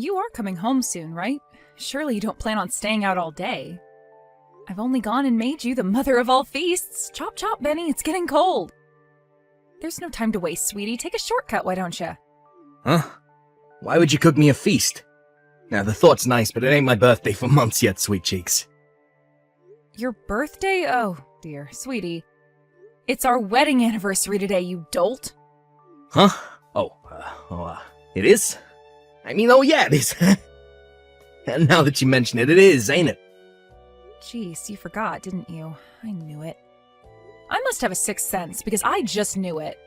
You are coming home soon, right? Surely you don't plan on staying out all day. I've only gone and made you the mother of all feasts. Chop chop, Benny, it's getting cold. There's no time to waste, sweetie. Take a shortcut, why don't you? Huh? Why would you cook me a feast? Now, the thought's nice, but it ain't my birthday for months yet, sweet cheeks. Your birthday? Oh, dear. Sweetie. It's our wedding anniversary today, you dolt. Huh? It is? I mean, oh yeah, it is. And now that you mention it, it is, ain't it? Jeez, you forgot, didn't you? I knew it. I must have a sixth sense, because I just knew it.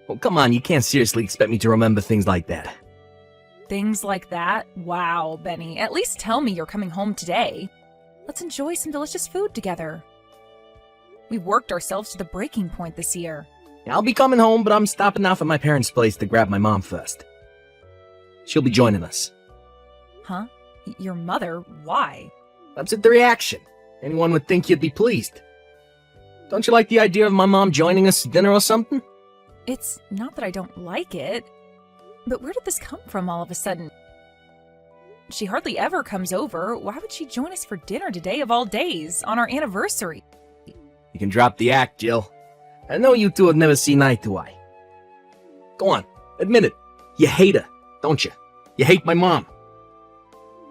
Well, come on, you can't seriously expect me to remember things like that. Things like that? Wow, Benny. At least tell me you're coming home today. Let's enjoy some delicious food together. We've worked ourselves to the breaking point this year. I'll be coming home, but I'm stopping off at my parents' place to grab my mom first. She'll be joining us. Huh? Your mother? Why? That's the reaction. Anyone would think you'd be pleased. Don't you like the idea of my mom joining us for dinner or something? It's not that I don't like it, but where did this come from all of a sudden? She hardly ever comes over. Why would she join us for dinner today of all days, on our anniversary? You can drop the act, Jill. I know you two have never seen eye to eye. Go on, admit it. You hate her, don't you? You hate my mom.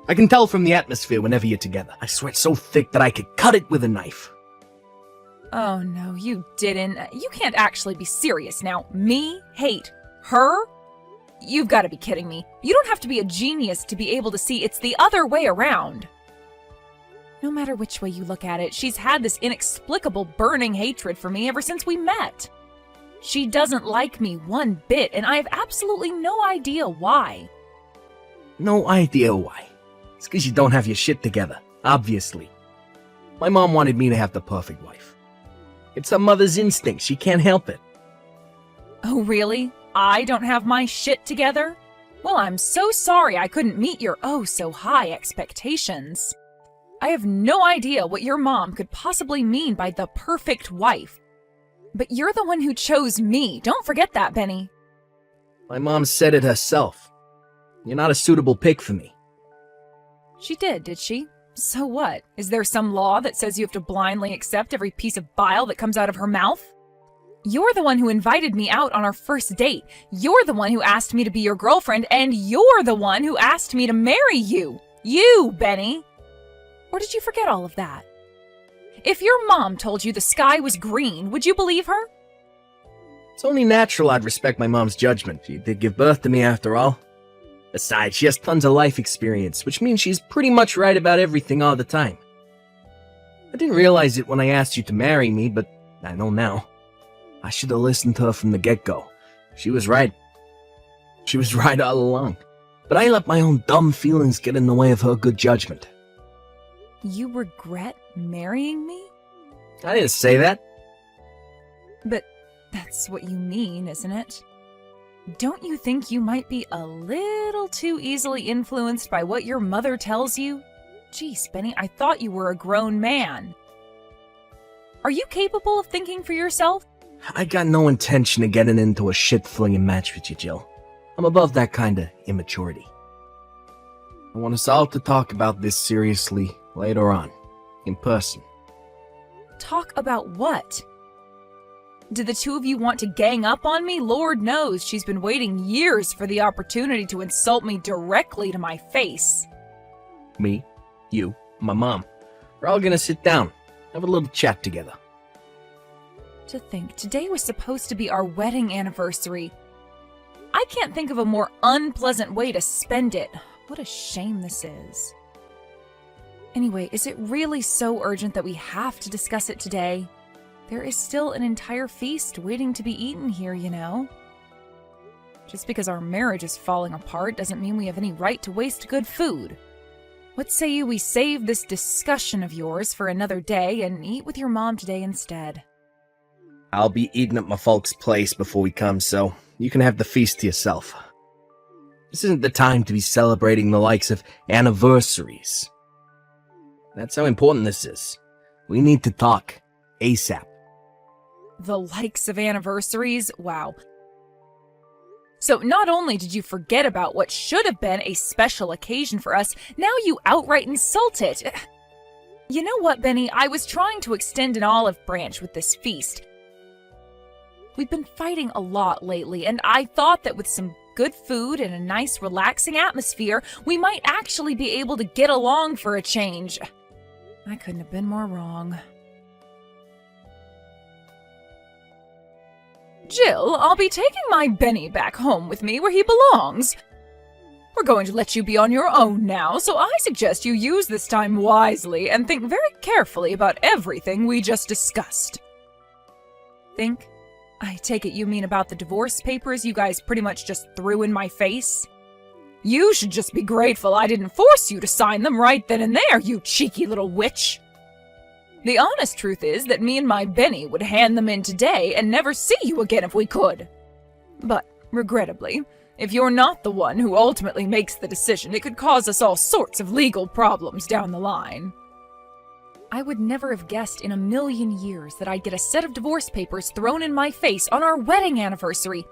I can tell from the atmosphere whenever you're together. I swear it's so thick that I could cut it with a knife. Oh no, you didn't. You can't actually be serious now. Me hate her? You've got to be kidding me. You don't have to be a genius to be able to see it's the other way around. No matter which way you look at it, she's had this inexplicable burning hatred for me ever since we met. She doesn't like me one bit, and I have absolutely no idea why. No idea why. It's because you don't have your shit together, obviously. My mom wanted me to have the perfect wife. It's a mother's instinct, she can't help it. Oh, really? I don't have my shit together? Well, I'm so sorry I couldn't meet your oh-so-high expectations. I have no idea what your mom could possibly mean by the perfect wife. But you're the one who chose me. Don't forget that, Benny. My mom said it herself. You're not a suitable pick for me. She did she? So what? Is there some law that says you have to blindly accept every piece of bile that comes out of her mouth? You're the one who invited me out on our first date. You're the one who asked me to be your girlfriend, and you're the one who asked me to marry you. You, Benny. Or did you forget all of that? If your mom told you the sky was green, would you believe her? It's only natural I'd respect my mom's judgment. She did give birth to me after all. Besides, she has tons of life experience, which means she's pretty much right about everything all the time. I didn't realize it when I asked you to marry me, but I know now. I should have listened to her from the get-go. She was right. She was right all along. But I let my own dumb feelings get in the way of her good judgment. You regret marrying me? I didn't say that. But that's what you mean, isn't it? Don't you think you might be a little too easily influenced by what your mother tells you? Geez, Benny, I thought you were a grown man. Are you capable of thinking for yourself? I got no intention of getting into a shit-flinging match with you, Jill. I'm above that kind of immaturity. I want us all to talk about this seriously later on, in person. Talk about what? Did the two of you want to gang up on me? Lord knows she's been waiting years for the opportunity to insult me directly to my face. Me, you, my mom. We're all gonna sit down, have a little chat together. To think, today was supposed to be our wedding anniversary. I can't think of a more unpleasant way to spend it. What a shame this is. Anyway, is it really so urgent that we have to discuss it today? There is still an entire feast waiting to be eaten here, you know. Just because our marriage is falling apart doesn't mean we have any right to waste good food. What say you we save this discussion of yours for another day and eat with your mom today instead? I'll be eating at my folks' place before we come, so you can have the feast to yourself. This isn't the time to be celebrating the likes of anniversaries. That's how important this is. We need to talk ASAP. The likes of anniversaries? Wow. So not only did you forget about what should have been a special occasion for us, now you outright insult it. You know what, Benny? I was trying to extend an olive branch with this feast. We've been fighting a lot lately, and I thought that with some good food and a nice relaxing atmosphere, we might actually be able to get along for a change. I couldn't have been more wrong. Jill, I'll be taking my Benny back home with me where he belongs. We're going to let you be on your own now, so I suggest you use this time wisely and think very carefully about everything we just discussed. Think? I take it you mean about the divorce papers you guys pretty much just threw in my face? You should just be grateful I didn't force you to sign them right then and there, you cheeky little witch. The honest truth is that me and my Benny would hand them in today and never see you again if we could. But, regrettably, if you're not the one who ultimately makes the decision, it could cause us all sorts of legal problems down the line. I would never have guessed in a million years that I'd get a set of divorce papers thrown in my face on our wedding anniversary.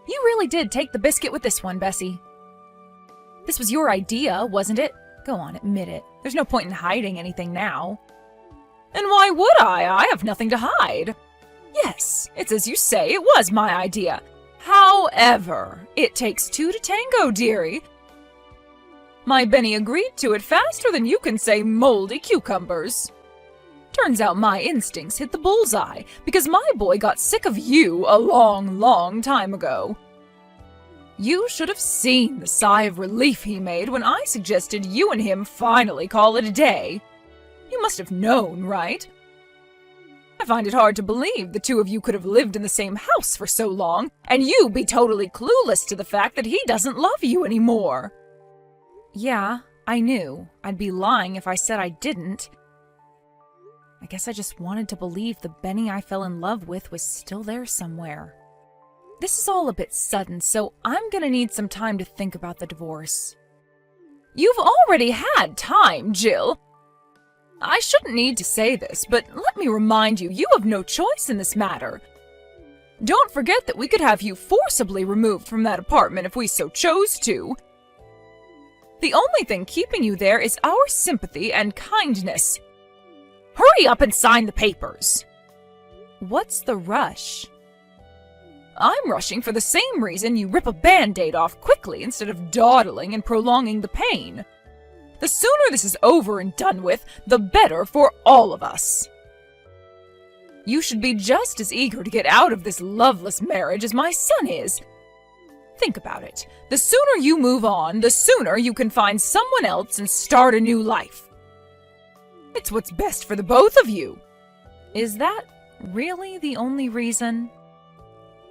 You really did take the biscuit with this one, Bessie. This was your idea, wasn't it? Go on, admit it. There's no point in hiding anything now. And why would I? I have nothing to hide. Yes, it's as you say, it was my idea. However, it takes two to tango, dearie. My Benny agreed to it faster than you can say moldy cucumbers. Turns out my instincts hit the bullseye, because my boy got sick of you a long, long time ago. You should have seen the sigh of relief he made when I suggested you and him finally call it a day. You must have known, right? I find it hard to believe the two of you could have lived in the same house for so long, and you be totally clueless to the fact that he doesn't love you anymore. Yeah, I knew. I'd be lying if I said I didn't. I guess I just wanted to believe the Benny I fell in love with was still there somewhere. This is all a bit sudden, so I'm gonna need some time to think about the divorce. You've already had time, Jill. I shouldn't need to say this, but let me remind you, you have no choice in this matter. Don't forget that we could have you forcibly removed from that apartment if we so chose to. The only thing keeping you there is our sympathy and kindness. Hurry up and sign the papers. What's the rush? I'm rushing for the same reason you rip a Band-Aid off quickly instead of dawdling and prolonging the pain. The sooner this is over and done with, the better for all of us. You should be just as eager to get out of this loveless marriage as my son is. Think about it. The sooner you move on, the sooner you can find someone else and start a new life. It's what's best for the both of you. Is that really the only reason?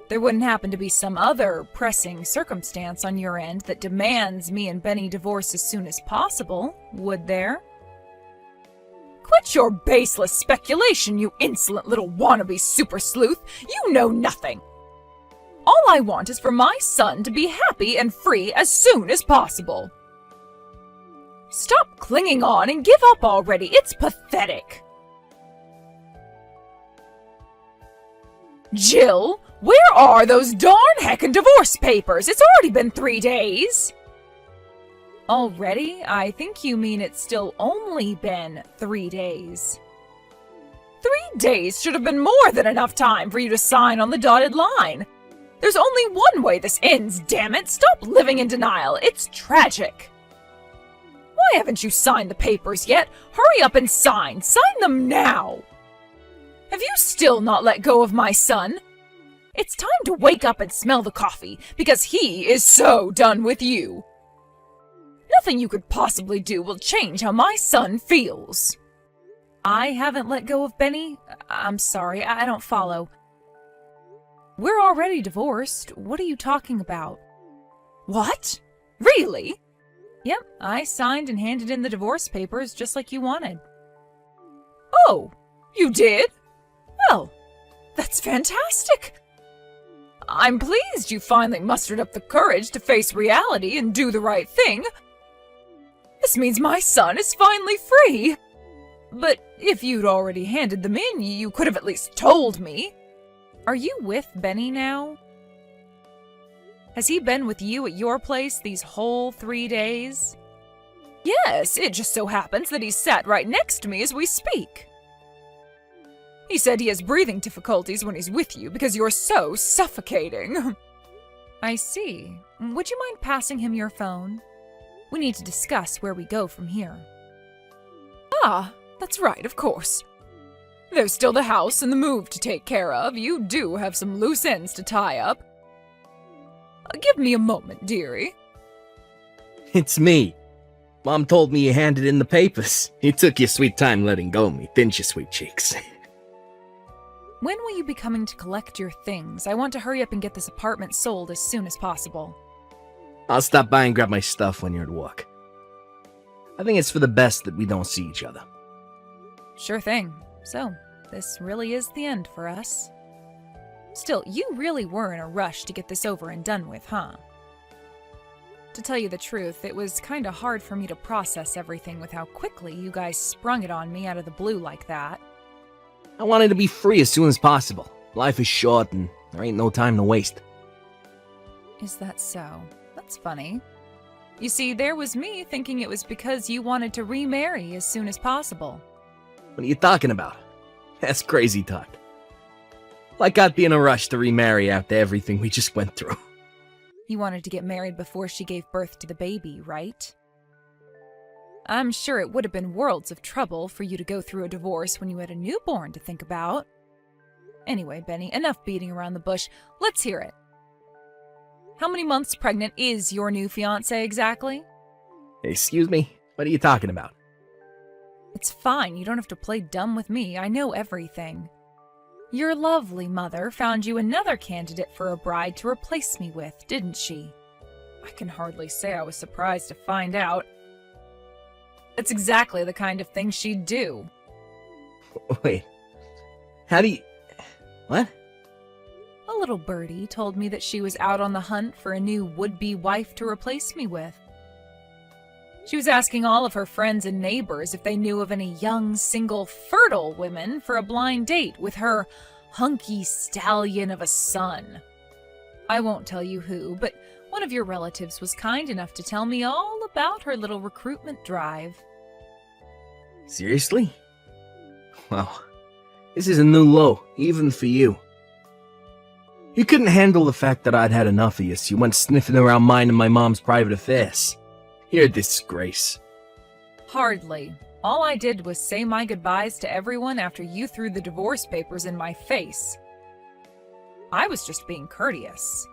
There wouldn't happen to be some other pressing circumstance on your end that demands me and Benny divorce as soon as possible, would there? Quit your baseless speculation, you insolent little wannabe super sleuth. You know nothing. All I want is for my son to be happy and free as soon as possible. Stop clinging on and give up already. It's pathetic. Jill, where are those darn heckin' divorce papers? It's already been 3 days. Already? I think you mean it's still only been 3 days. 3 days should have been more than enough time for you to sign on the dotted line. There's only one way this ends, damn it! Stop living in denial. It's tragic. Why haven't you signed the papers yet? Hurry up and sign. Sign them now. Have you still not let go of my son? It's time to wake up and smell the coffee, because he is so done with you. Nothing you could possibly do will change how my son feels. I haven't let go of Benny? I'm sorry, I don't follow. We're already divorced. What are you talking about? What? Really? Yep, I signed and handed in the divorce papers just like you wanted. Oh, you did? Well, that's fantastic. I'm pleased you finally mustered up the courage to face reality and do the right thing. This means my son is finally free. But if you'd already handed them in, you could have at least told me. Are you with Benny now? Has he been with you at your place these whole 3 days? Yes, it just so happens that he's sat right next to me as we speak. He said he has breathing difficulties when he's with you because you're so suffocating. I see. Would you mind passing him your phone? We need to discuss where we go from here. Ah, that's right, of course. There's still the house and the move to take care of. You do have some loose ends to tie up. Give me a moment, dearie. It's me. Mom told me you handed in the papers. You took your sweet time letting go of me, didn't you, sweet cheeks? When will you be coming to collect your things? I want to hurry up and get this apartment sold as soon as possible. I'll stop by and grab my stuff when you're at work. I think it's for the best that we don't see each other. Sure thing. So, this really is the end for us. Still, you really were in a rush to get this over and done with, huh? To tell you the truth, it was kinda hard for me to process everything with how quickly you guys sprung it on me out of the blue like that. I wanted to be free as soon as possible. Life is short and there ain't no time to waste. Is that so? That's funny. You see, there was me thinking it was because you wanted to remarry as soon as possible. What are you talking about? That's crazy talk. Like I'd be in a rush to remarry after everything we just went through. You wanted to get married before she gave birth to the baby, right? I'm sure it would have been worlds of trouble for you to go through a divorce when you had a newborn to think about. Anyway, Benny, enough beating around the bush. Let's hear it. How many months pregnant is your new fiancé exactly? Excuse me? What are you talking about? It's fine. You don't have to play dumb with me. I know everything. Your lovely mother found you another candidate for a bride to replace me with, didn't she? I can hardly say I was surprised to find out. That's exactly the kind of thing she'd do. Wait. How do you... What? A little birdie told me that she was out on the hunt for a new would-be wife to replace me with. She was asking all of her friends and neighbors if they knew of any young, single, fertile women for a blind date with her hunky stallion of a son. I won't tell you who, but one of your relatives was kind enough to tell me all about her little recruitment drive. Seriously? Wow. This is a new low, even for you. You couldn't handle the fact that I'd had enough of you, so you went sniffing around mine and my mom's private affairs. You're a disgrace. Hardly. All I did was say my goodbyes to everyone after you threw the divorce papers in my face. I was just being courteous.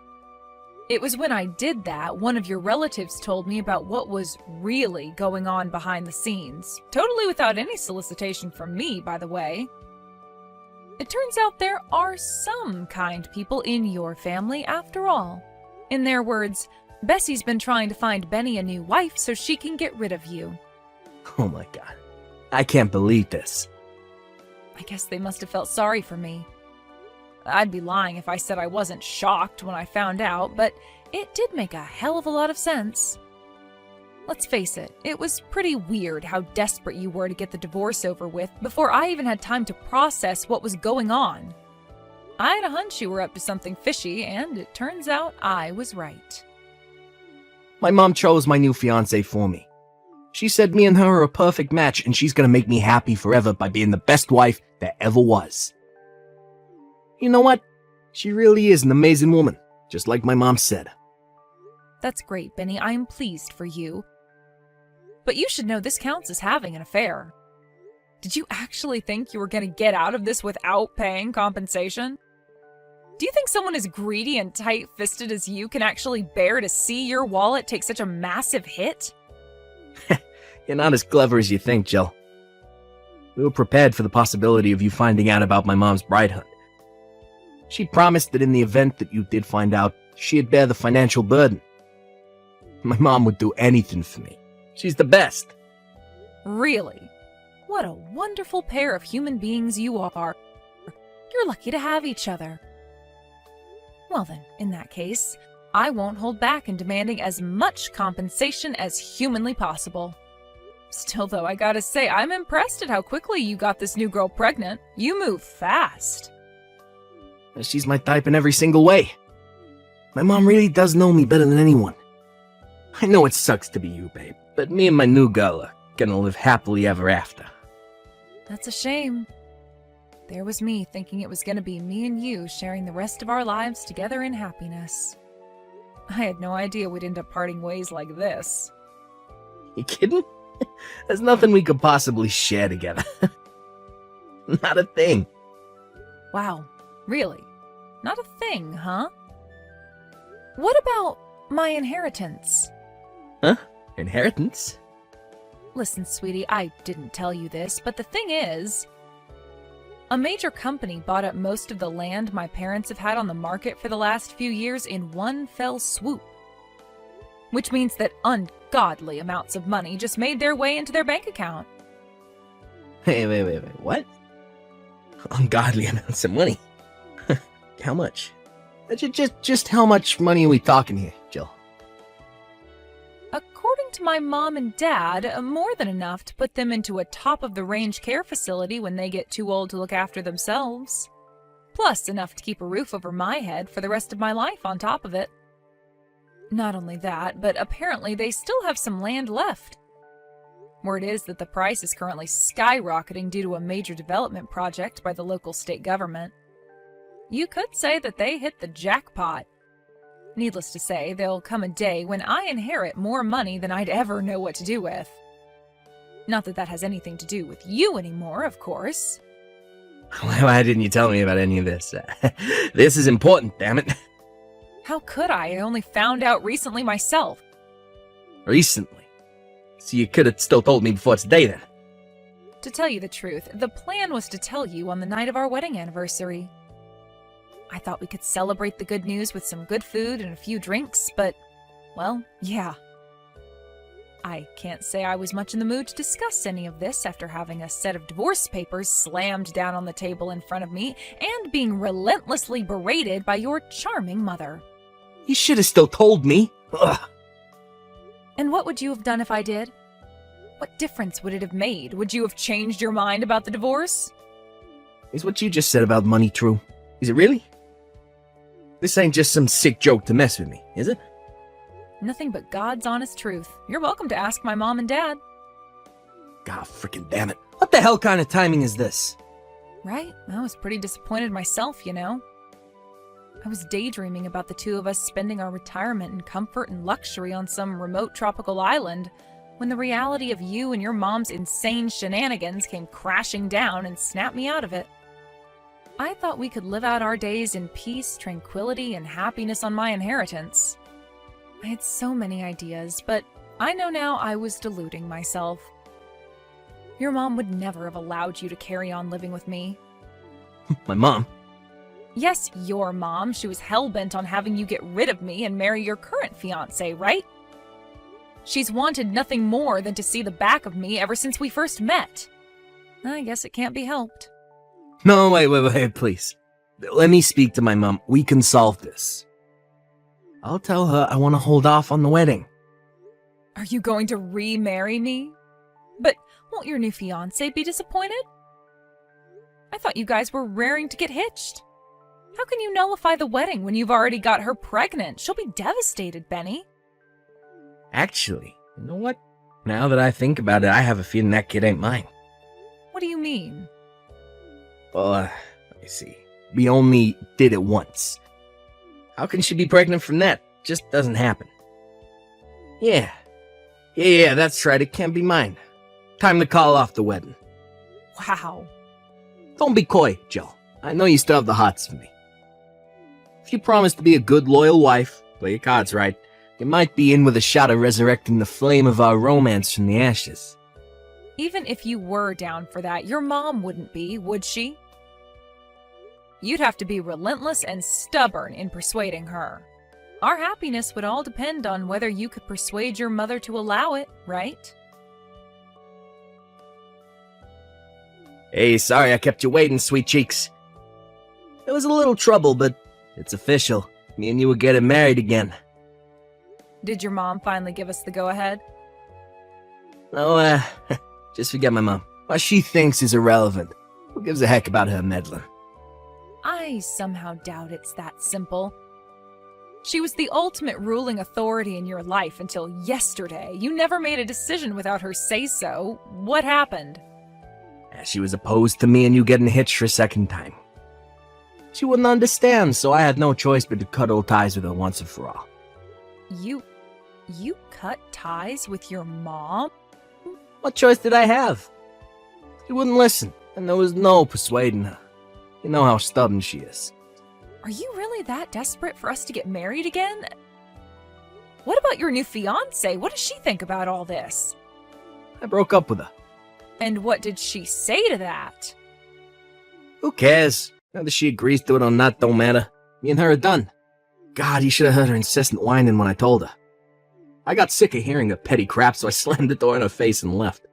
It was when I did that, one of your relatives told me about what was really going on behind the scenes. Totally without any solicitation from me, by the way. It turns out there are some kind people in your family after all. In their words, Bessie's been trying to find Benny a new wife so she can get rid of you. Oh my god. I can't believe this. I guess they must have felt sorry for me. I'd be lying if I said I wasn't shocked when I found out, but it did make a hell of a lot of sense. Let's face it, it was pretty weird how desperate you were to get the divorce over with before I even had time to process what was going on. I had a hunch you were up to something fishy, and it turns out I was right. My mom chose my new fiancé for me. She said me and her are a perfect match and she's gonna make me happy forever by being the best wife there ever was. You know what? She really is an amazing woman, just like my mom said. That's great, Benny. I am pleased for you. But you should know this counts as having an affair. Did you actually think you were going to get out of this without paying compensation? Do you think someone as greedy and tight-fisted as you can actually bear to see your wallet take such a massive hit? You're not as clever as you think, Jill. We were prepared for the possibility of you finding out about my mom's bride hunt. She promised that in the event that you did find out, she'd bear the financial burden. My mom would do anything for me. She's the best. Really? What a wonderful pair of human beings you are. You're lucky to have each other. Well then, in that case, I won't hold back in demanding as much compensation as humanly possible. Still though, I gotta say, I'm impressed at how quickly you got this new girl pregnant. You move fast. She's my type in every single way. My mom really does know me better than anyone. I know it sucks to be you, babe, but me and my new girl are gonna live happily ever after. That's a shame. There was me thinking it was going to be me and you sharing the rest of our lives together in happiness. I had no idea we'd end up parting ways like this. You kidding? There's nothing we could possibly share together. Not a thing. Wow, really? Not a thing, huh? What about my inheritance? Huh? Inheritance? Listen, sweetie, I didn't tell you this, but the thing is, a major company bought up most of the land my parents have had on the market for the last few years in one fell swoop. Which means that ungodly amounts of money just made their way into their bank account. Wait, what? Ungodly amounts of money? How much? Just how much money are we talking here, Jill? According to my mom and dad, more than enough to put them into a top-of-the-range care facility when they get too old to look after themselves. Plus enough to keep a roof over my head for the rest of my life on top of it. Not only that, but apparently they still have some land left. Word is that the price is currently skyrocketing due to a major development project by the local state government. You could say that they hit the jackpot. Needless to say, there'll come a day when I inherit more money than I'd ever know what to do with. Not that that has anything to do with you anymore, of course. Why didn't you tell me about any of this? This is important, damn it. How could I? I only found out recently myself. Recently? So you could have still told me before today, then? To tell you the truth, the plan was to tell you on the night of our wedding anniversary. I thought we could celebrate the good news with some good food and a few drinks, but, well, yeah. I can't say I was much in the mood to discuss any of this after having a set of divorce papers slammed down on the table in front of me and being relentlessly berated by your charming mother. You should have still told me. Ugh. And what would you have done if I did? What difference would it have made? Would you have changed your mind about the divorce? Is what you just said about money true? Is it really? This ain't just some sick joke to mess with me, is it? Nothing but God's honest truth. You're welcome to ask my mom and dad. God frickin' damn it. What the hell kind of timing is this? Right? I was pretty disappointed myself, you know. I was daydreaming about the two of us spending our retirement in comfort and luxury on some remote tropical island, when the reality of you and your mom's insane shenanigans came crashing down and snapped me out of it. I thought we could live out our days in peace, tranquility, and happiness on my inheritance. I had so many ideas, but I know now I was deluding myself. Your mom would never have allowed you to carry on living with me. My mom? Yes, your mom. She was hell-bent on having you get rid of me and marry your current fiancé, right? She's wanted nothing more than to see the back of me ever since we first met. I guess it can't be helped. No, wait, please. Let me speak to my mom. We can solve this. I'll tell her I want to hold off on the wedding. Are you going to remarry me? But won't your new fiancé be disappointed? I thought you guys were raring to get hitched. How can you nullify the wedding when you've already got her pregnant? She'll be devastated, Benny. Actually, you know what? Now that I think about it, I have a feeling that kid ain't mine. What do you mean? Well, let me see. We only did it once. How can she be pregnant from that? Just doesn't happen. Yeah, that's right. It can't be mine. Time to call off the wedding. Wow. Don't be coy, Jill. I know you still have the hots for me. If you promise to be a good, loyal wife, play your cards right, you might be in with a shot of resurrecting the flame of our romance from the ashes. Even if you were down for that, your mom wouldn't be, would she? You'd have to be relentless and stubborn in persuading her. Our happiness would all depend on whether you could persuade your mother to allow it, right? Hey, sorry I kept you waiting, sweet cheeks. There was a little trouble, but it's official. Me and you are getting married again. Did your mom finally give us the go-ahead? Oh, just forget my mom. What she thinks is irrelevant. Who gives a heck about her meddling? I somehow doubt it's that simple. She was the ultimate ruling authority in your life until yesterday. You never made a decision without her say-so. What happened? She was opposed to me and you getting hitched for a second time. She wouldn't understand, so I had no choice but to cut all ties with her once and for all. You cut ties with your mom? What choice did I have? She wouldn't listen, and there was no persuading her. You know how stubborn she is. Are you really that desperate for us to get married again? What about your new fiancé? What does she think about all this? I broke up with her. And what did she say to that? Who cares? Whether she agrees to it or not don't matter. Me and her are done. God, you should have heard her incessant whining when I told her. I got sick of hearing her petty crap, so I slammed the door in her face and left.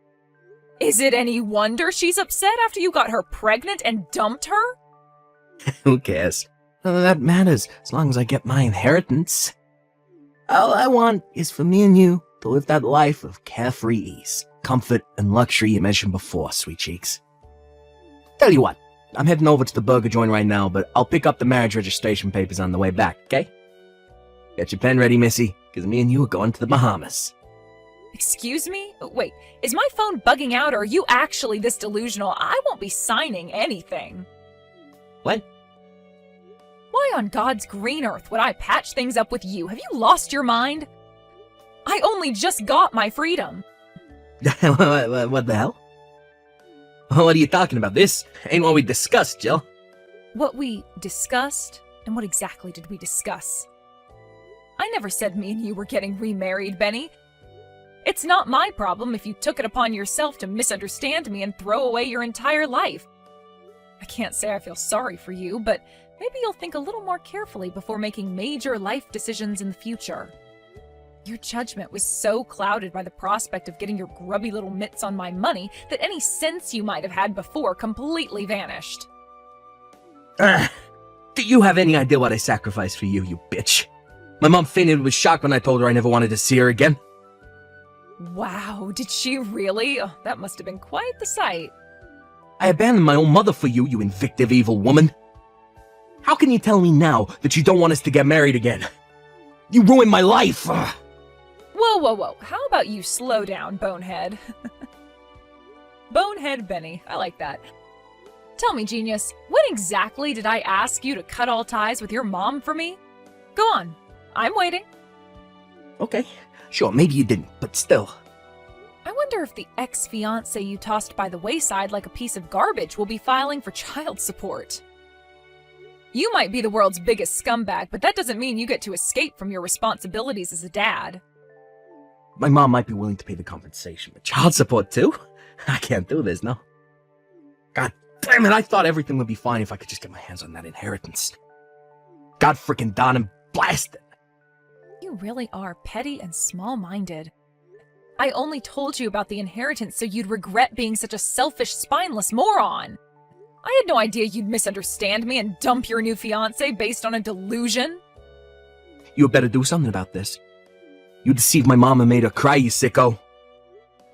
Is it any wonder she's upset after you got her pregnant and dumped her? Who cares? None of that matters, as long as I get my inheritance. All I want is for me and you to live that life of carefree ease, comfort, and luxury you mentioned before, sweet cheeks. Tell you what, I'm heading over to the burger joint right now, but I'll pick up the marriage registration papers on the way back, okay? Get your pen ready, Missy, because me and you are going to the Bahamas. Excuse me? Wait, is my phone bugging out or are you actually this delusional? I won't be signing anything. What? Why on God's green earth would I patch things up with you? Have you lost your mind? I only just got my freedom. What the hell? What are you talking about? This ain't what we discussed, Jill. What we discussed? And what exactly did we discuss? I never said me and you were getting remarried, Benny. It's not my problem if you took it upon yourself to misunderstand me and throw away your entire life. I can't say I feel sorry for you, but maybe you'll think a little more carefully before making major life decisions in the future. Your judgment was so clouded by the prospect of getting your grubby little mitts on my money that any sense you might have had before completely vanished. Do you have any idea what I sacrificed for you, you bitch? My mom fainted with shock when I told her I never wanted to see her again. Wow, did she really? Oh, that must have been quite the sight. I abandoned my own mother for you, you invictive evil woman. How can you tell me now that you don't want us to get married again? You ruined my life! Ugh. Whoa. How about you slow down, Bonehead? Bonehead Benny. I like that. Tell me, genius, when exactly did I ask you to cut all ties with your mom for me? Go on. I'm waiting. Okay, sure, maybe you didn't, but still. I wonder if the ex-fiancé you tossed by the wayside like a piece of garbage will be filing for child support. You might be the world's biggest scumbag, but that doesn't mean you get to escape from your responsibilities as a dad. My mom might be willing to pay the compensation, but child support too? I can't do this, no. God damn it, I thought everything would be fine if I could just get my hands on that inheritance. God frickin' darn him, blast it! You really are petty and small-minded. I only told you about the inheritance so you'd regret being such a selfish, spineless moron. I had no idea you'd misunderstand me and dump your new fiancé based on a delusion. You had better do something about this. You deceived my mom and made her cry, you sicko.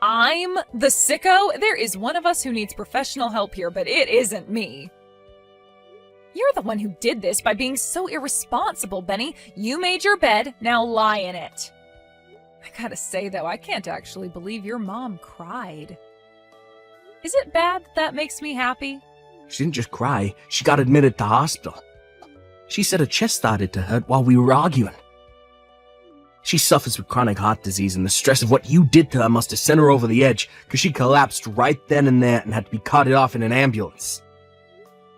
I'm the sicko? There is one of us who needs professional help here, but it isn't me. You're the one who did this by being so irresponsible, Benny. You made your bed, now lie in it. I gotta say, though, I can't actually believe your mom cried. Is it bad that makes me happy? She didn't just cry, she got admitted to hospital. She said her chest started to hurt while we were arguing. She suffers with chronic heart disease, and the stress of what you did to her must have sent her over the edge, because she collapsed right then and there and had to be carted off in an ambulance.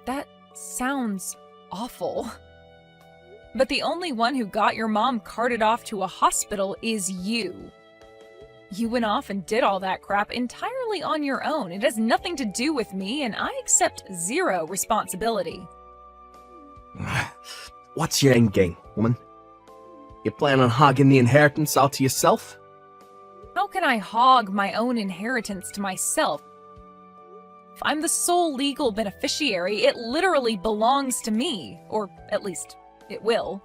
That sounds awful. But the only one who got your mom carted off to a hospital is you. You went off and did all that crap entirely on your own. It has nothing to do with me, and I accept zero responsibility. What's your end game, woman? You plan on hogging the inheritance all to yourself? How can I hog my own inheritance to myself? If I'm the sole legal beneficiary, it literally belongs to me. Or at least, it will.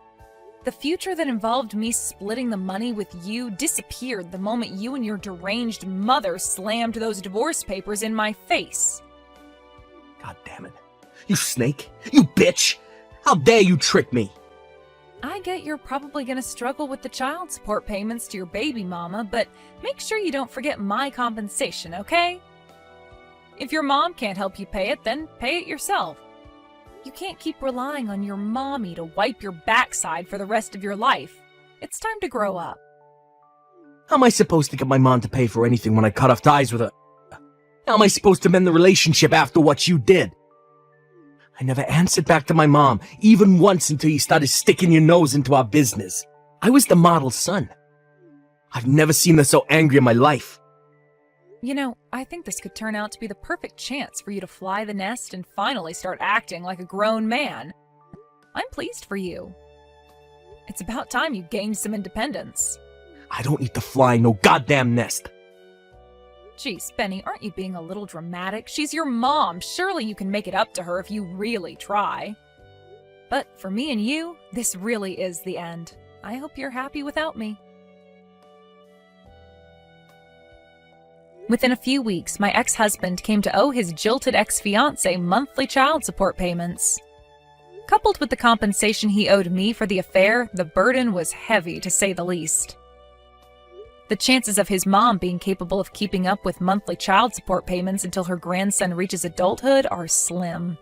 The future that involved me splitting the money with you disappeared the moment you and your deranged mother slammed those divorce papers in my face. God damn it. You snake! You bitch! How dare you trick me! I get you're probably going to struggle with the child support payments to your baby mama, but make sure you don't forget my compensation, okay? If your mom can't help you pay it, then pay it yourself. You can't keep relying on your mommy to wipe your backside for the rest of your life. It's time to grow up. How am I supposed to get my mom to pay for anything when I cut off ties with her? How am I supposed to mend the relationship after what you did? I never answered back to my mom, even once, until you started sticking your nose into our business. I was the model son. I've never seen her so angry in my life. You know, I think this could turn out to be the perfect chance for you to fly the nest and finally start acting like a grown man. I'm pleased for you. It's about time you gained some independence. I don't need to fly no goddamn nest. Geez, Benny, aren't you being a little dramatic? She's your mom. Surely you can make it up to her if you really try. But for me and you, this really is the end. I hope you're happy without me. Within a few weeks, my ex-husband came to owe his jilted ex-fiancée monthly child support payments. Coupled with the compensation he owed me for the affair, the burden was heavy, to say the least. The chances of his mom being capable of keeping up with monthly child support payments until her grandson reaches adulthood are slim.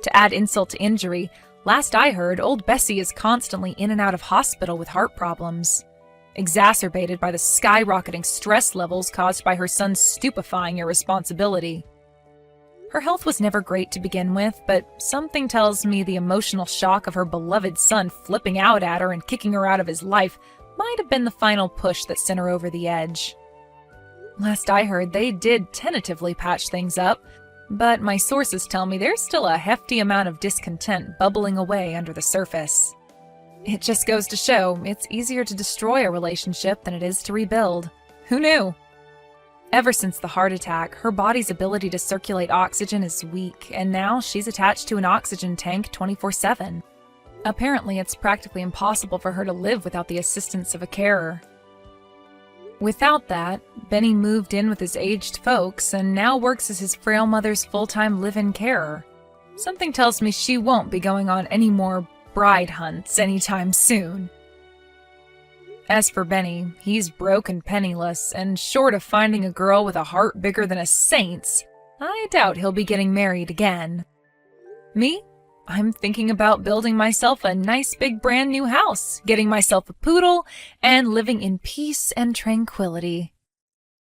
To add insult to injury, last I heard, old Bessie is constantly in and out of hospital with heart problems, exacerbated by the skyrocketing stress levels caused by her son's stupefying irresponsibility. Her health was never great to begin with, but something tells me the emotional shock of her beloved son flipping out at her and kicking her out of his life might have been the final push that sent her over the edge. Last I heard, they did tentatively patch things up, but my sources tell me there's still a hefty amount of discontent bubbling away under the surface. It just goes to show it's easier to destroy a relationship than it is to rebuild. Who knew? Ever since the heart attack, her body's ability to circulate oxygen is weak, and now she's attached to an oxygen tank 24/7. Apparently, it's practically impossible for her to live without the assistance of a carer. Without that, Benny moved in with his aged folks and now works as his frail mother's full-time live-in carer. Something tells me she won't be going on any more bride hunts anytime soon. As for Benny, he's broke and penniless, and short of finding a girl with a heart bigger than a saint's, I doubt he'll be getting married again. Me? I'm thinking about building myself a nice big brand new house, getting myself a poodle, and living in peace and tranquility.